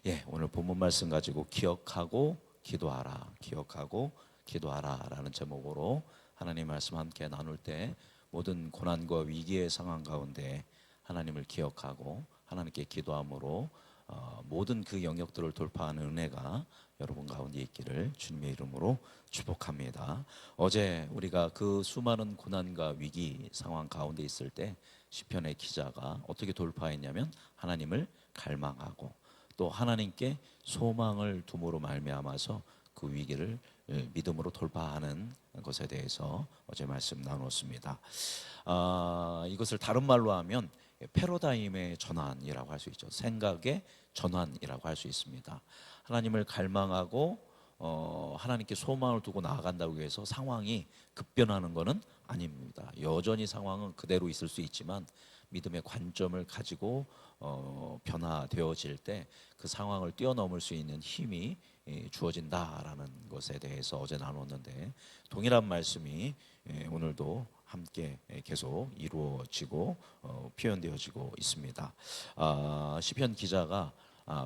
예, 오늘 본문 말씀 가지고 기억하고 기도하라, 기억하고 기도하라라는 제목으로 하나님 말씀 함께 나눌 때 모든 고난과 위기의 상황 가운데 하나님을 기억하고 하나님께 기도함으로 모든 그 영역들을 돌파하는 은혜가 여러분 가운데 있기를 주님의 이름으로 축복합니다. 어제 우리가 그 수많은 고난과 위기 상황 가운데 있을 때 시편의 기자가 어떻게 돌파했냐면 하나님을 갈망하고 또 하나님께 소망을 둠으로 말미암아서 그 위기를 믿음으로 돌파하는 것에 대해서 어제 말씀 나눴습니다. 이것을 다른 말로 하면 패러다임의 전환이라고 할 수 있죠. 생각의 전환이라고 할 수 있습니다. 하나님을 갈망하고 하나님께 소망을 두고 나아간다고 해서 상황이 급변하는 것은 아닙니다. 여전히 상황은 그대로 있을 수 있지만 믿음의 관점을 가지고 변화되어질 때 그 상황을 뛰어넘을 수 있는 힘이 주어진다라는 것에 대해서 어제 나눴는데, 동일한 말씀이 오늘도 함께 계속 이루어지고 표현되어지고 있습니다. 시편 기자가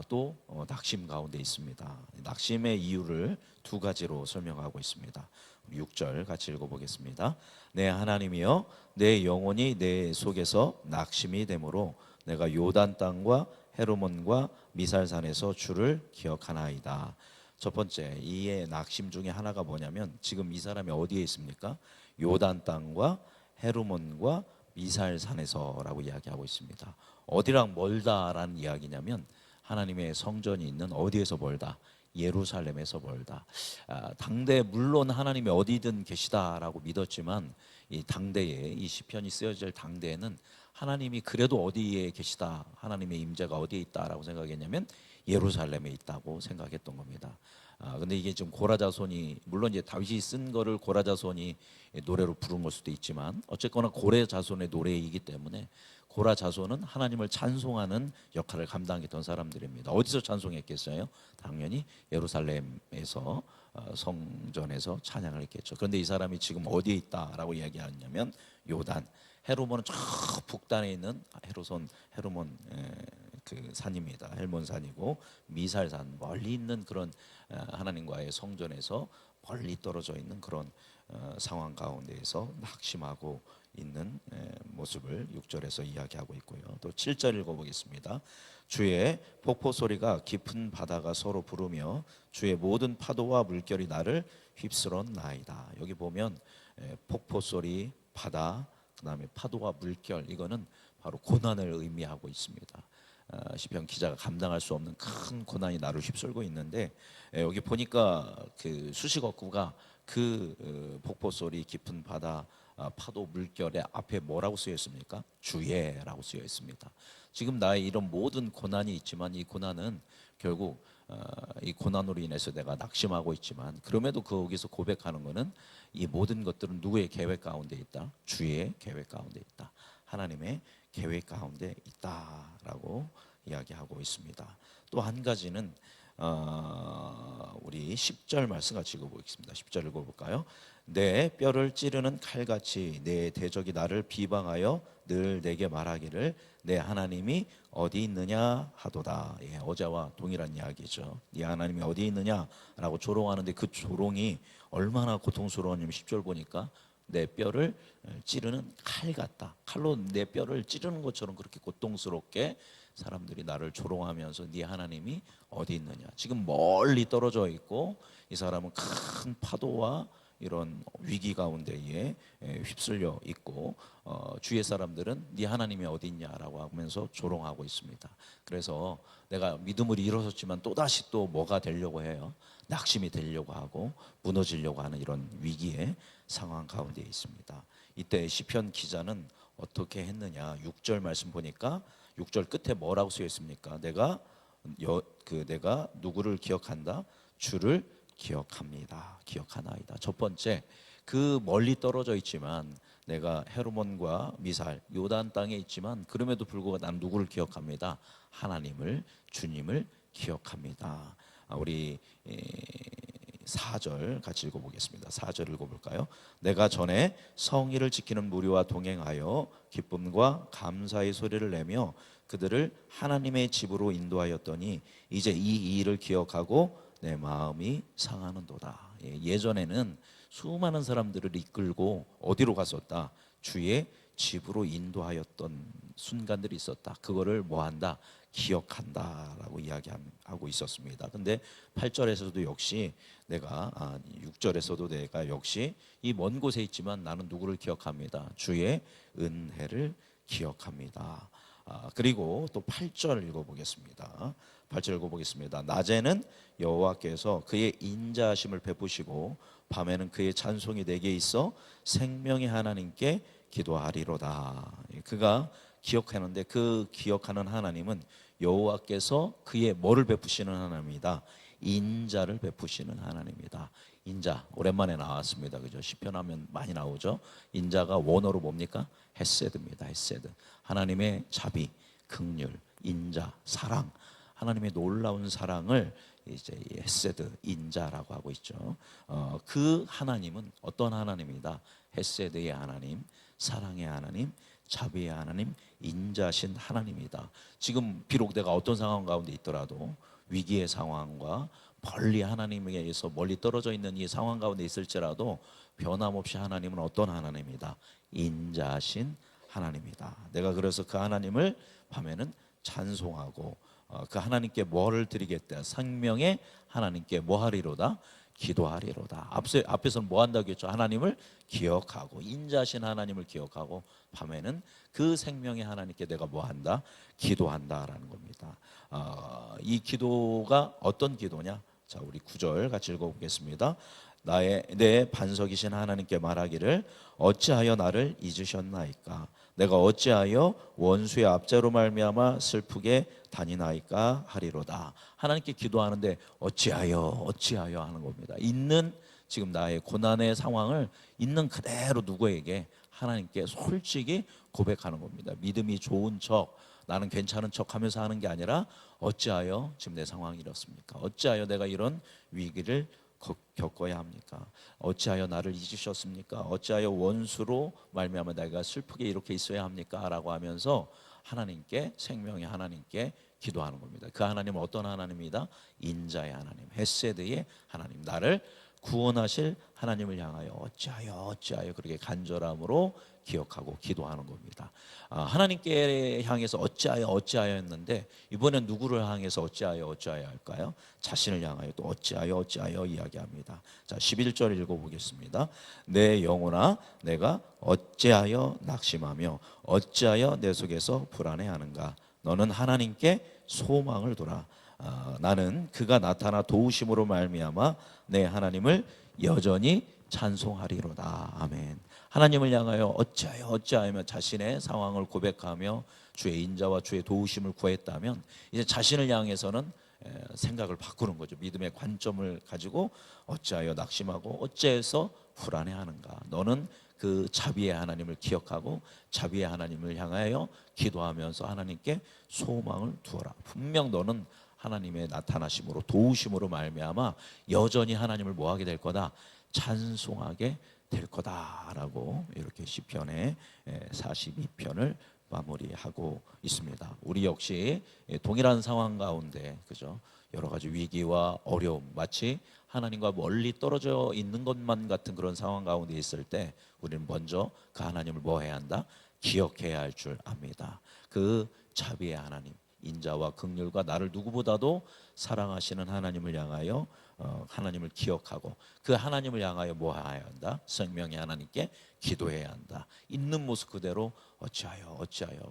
또 낙심 가운데 있습니다. 낙심의 이유를 두 가지로 설명하고 있습니다. 6절 같이 읽어보겠습니다. 내 하나님이여, 내 영혼이 내 속에서 낙심이 되므로 내가 요단 땅과 헤르몬과 미살산에서 주를 기억하나이다. 첫 번째, 이의 낙심 중에 하나가 뭐냐면 지금 이 사람이 어디에 있습니까? 요단 땅과 헤르몬과 미살산에서라고 이야기하고 있습니다. 어디랑 멀다라는 이야기냐면 하나님의 성전이 있는 어디에서 멀다? 예루살렘에서 멀다. 당대 물론 하나님이 어디든 계시다라고 믿었지만 이 당대에, 이 시편이 쓰여질 당대에는 하나님이 그래도 어디에 계시다, 하나님의 임재가 어디에 있다라고 생각했냐면 예루살렘에 있다고 생각했던 겁니다. 근데 이게 좀 고라자손이, 물론 이제 다윗이 쓴 거를 고라자손이 노래로 부른 걸 수도 있지만 어쨌거나 고라자손의 노래이기 때문에 고라자손은 하나님을 찬송하는 역할을 감당했던 사람들입니다. 어디서 찬송했겠어요? 당연히 예루살렘에서 성전에서 찬양을 했겠죠. 그런데 이 사람이 지금 어디에 있다라고 이야기하냐면 요단, 헤르몬은 저 북단에 있는 헤르몬 그 산입니다. 헬몬산이고, 미살산 멀리 있는 그런 하나님과의 성전에서 멀리 떨어져 있는 그런 상황 가운데에서 낙심하고 있는 모습을 6절에서 이야기하고 있고요. 또 7절 읽어보겠습니다. 주의 폭포 소리가 깊은 바다가 서로 부르며 주의 모든 파도와 물결이 나를 휩쓸었나이다. 여기 보면 폭포 소리, 바다, 그 다음에 파도와 물결, 이거는 바로 고난을 의미하고 있습니다. 시편 기자가 감당할 수 없는 큰 고난이 나를 휩쓸고 있는데, 여기 보니까 그 수식어구가 그 폭포 소리, 깊은 바다, 파도, 물결의 앞에 뭐라고 쓰여 있습니까? 주예라고 쓰여 있습니다. 지금 나의 이런 모든 고난이 있지만 이 고난은 결국 이 고난으로 인해서 내가 낙심하고 있지만, 그럼에도 거기서 고백하는 것은 이 모든 것들은 누구의 계획 가운데 있다? 주의 계획 가운데 있다. 하나님의 계획 가운데 있다라고 이야기하고 있습니다. 또 한 가지는 우리 10절 말씀 같이 읽어보겠습니다. 10절 읽어볼까요? 내 뼈를 찌르는 칼같이 내 대적이 나를 비방하여 늘 내게 말하기를 내 하나님이 어디 있느냐 하도다. 예, 어제와 동일한 이야기죠. 네 하나님이 어디 있느냐라고 조롱하는데 그 조롱이 얼마나 고통스러웠냐면 10절 보니까 내 뼈를 찌르는 칼 같다. 칼로 내 뼈를 찌르는 것처럼 그렇게 고통스럽게 사람들이 나를 조롱하면서 네 하나님이 어디 있느냐. 지금 멀리 떨어져 있고 이 사람은 큰 파도와 이런 위기 가운데에 휩쓸려 있고 주위의 사람들은 네 하나님이 어디 있냐라고 하면서 조롱하고 있습니다. 그래서 내가 믿음을 일어섰지만 또다시 또 뭐가 되려고 해요? 낙심이 되려고 하고 무너지려고 하는 이런 위기의 상황 가운데 있습니다. 이때 시편 기자는 어떻게 했느냐? 6절 말씀 보니까 6절 끝에 뭐라고 쓰여 있습니까? 내가 누구를 기억한다? 주를 기억합니다. 기억하나이다. 첫 번째, 그 멀리 떨어져 있지만 내가 헤르몬과 미살, 요단 땅에 있지만 그럼에도 불구하고 난 누구를 기억합니다? 하나님을, 주님을 기억합니다. 우리 4절 같이 읽어보겠습니다. 4절 읽어볼까요? 내가 전에 성의를 지키는 무리와 동행하여 기쁨과 감사의 소리를 내며 그들을 하나님의 집으로 인도하였더니 이제 이 일을 기억하고 내 마음이 상하는도다. 예전에는 수많은 사람들을 이끌고 어디로 갔었다? 주의 집으로 인도하였던 순간들이 있었다. 그거를 뭐한다? 기억한다라고 이야기하고 있었습니다. 근데 8절에서도 역시 내가 6절에서도 내가 역시 이 먼 곳에 있지만 나는 누구를 기억합니다. 주의 은혜를 기억합니다. 그리고 또 8절 읽어보겠습니다. 8절 읽어보겠습니다. 낮에는 여호와께서 그의 인자하심을 베푸시고 밤에는 그의 찬송이 내게 있어 생명의 하나님께 기도하리로다. 그가 기억하는데 그 기억하는 하나님은 여호와께서 그의 뭐를 베푸시는 하나님이다. 인자를 베푸시는 하나님이다. 인자 오랜만에 나왔습니다. 그죠? 시편 하면 많이 나오죠. 인자가 원어로 뭡니까? 헤세드입니다. 헤세드. 하나님의 자비, 긍휼, 인자, 사랑. 하나님의 놀라운 사랑을 이제 헤세드, 인자라고 하고 있죠. 그 하나님은 어떤 하나님이다? 헤세드의 하나님, 사랑의 하나님, 자비의 하나님, 인자신 하나님이다. 지금 비록 내가 어떤 상황 가운데 있더라도 위기의 상황과 멀리 하나님에게서 멀리 떨어져 있는 이 상황 가운데 있을지라도 변함없이 하나님은 어떤 하나님이다? 인자신 하나님이다. 내가 그래서 그 하나님을 밤에는 찬송하고 그 하나님께 뭐를 드리겠다? 생명의 하나님께 뭐 하리로다? 기도하리로다. 앞에서는 뭐 한다고 했죠? 하나님을 기억하고 인자신 하나님을 기억하고 밤에는 그 생명의 하나님께 내가 뭐 한다? 기도한다라는 겁니다. 이 기도가 어떤 기도냐? 자, 우리 9절 같이 읽어보겠습니다. 내 반석이신 하나님께 말하기를 어찌하여 나를 잊으셨나이까? 내가 어찌하여 원수의 압제로 말미암아 슬프게 다니나이까 하리로다. 하나님께 기도하는데 어찌하여 하는 겁니다. 있는 지금 나의 고난의 상황을 있는 그대로 누구에게? 하나님께 솔직히 고백하는 겁니다. 믿음이 좋은 척, 나는 괜찮은 척 하면서 하는 게 아니라 어찌하여 지금 내 상황이 이렇습니까? 어찌하여 내가 이런 위기를 겪어야 합니까? 어찌하여 나를 잊으셨습니까? 어찌하여 원수로 말미암아 내가 슬프게 이렇게 있어야 합니까? 라고 하면서 하나님께, 생명의 하나님께 기도하는 겁니다. 그 하나님은 어떤 하나님이다? 인자의 하나님, 헤세드의 하나님, 나를 구원하실 하나님을 향하여 어찌하여 그렇게 간절함으로 기억하고 기도하는 겁니다. 하나님께 향해서 어찌하여 했는데 이번엔 누구를 향해서 어찌하여 할까요? 자신을 향하여 또 어찌하여 이야기합니다. 자, 11절 읽어보겠습니다. 내 영혼아 내가 어찌하여 낙심하며 어찌하여 내 속에서 불안해하는가? 너는 하나님께 소망을 둬라. 나는 그가 나타나 도우심으로 말미암아 내 하나님을 여전히 찬송하리로다. 아멘. 하나님을 향하여 어찌하여 자신의 상황을 고백하며 주의 인자와 주의 도우심을 구했다면 이제 자신을 향해서는 생각을 바꾸는 거죠. 믿음의 관점을 가지고 어찌하여 낙심하고 어찌해서 불안해하는가? 너는 그 자비의 하나님을 기억하고 자비의 하나님을 향하여 기도하면서 하나님께 소망을 두어라. 분명 너는 하나님의 나타나심으로 도우심으로 말미암아 여전히 하나님을 뭐하게 될 거다? 찬송하게 될 거다라고 이렇게 시편의 42편을 마무리하고 있습니다. 우리 역시 동일한 상황 가운데 그죠? 여러 가지 위기와 어려움, 마치 하나님과 멀리 떨어져 있는 것만 같은 그런 상황 가운데 있을 때 우리는 먼저 그 하나님을 뭐 해야 한다? 기억해야 할 줄 압니다. 그 자비의 하나님, 인자와 긍휼과 나를 누구보다도 사랑하시는 하나님을 향하여 하나님을 기억하고 그 하나님을 향하여 뭐 해야 한다? 생명의 하나님께 기도해야 한다. 있는 모습 그대로 어찌하여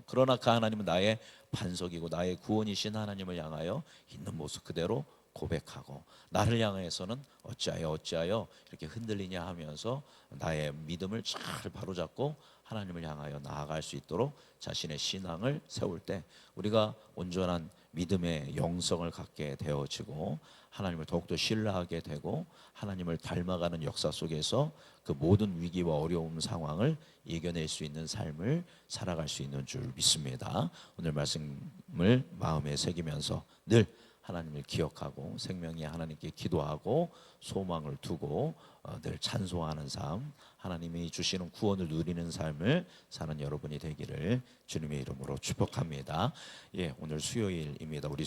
그러나 그 하나님은 나의 반석이고 나의 구원이신 하나님을 향하여 있는 모습 그대로 고백하고 나를 향해서는 어찌하여 이렇게 흔들리냐 하면서 나의 믿음을 잘 바로잡고 하나님을 향하여 나아갈 수 있도록 자신의 신앙을 세울 때 우리가 온전한 믿음의 영성을 갖게 되어지고 하나님을 더욱더 신뢰하게 되고 하나님을 닮아가는 역사 속에서 그 모든 위기와 어려운 상황을 이겨낼 수 있는 삶을 살아갈 수 있는 줄 믿습니다. 오늘 말씀을 마음에 새기면서 늘 하나님을 기억하고 생명이 하나님께 기도하고 소망을 두고 늘 찬송하는 삶, 하나님이 주시는 구원을 누리는 삶을 사는 여러분이 되기를 주님의 이름으로 축복합니다. 예, 오늘 수요일입니다. 우리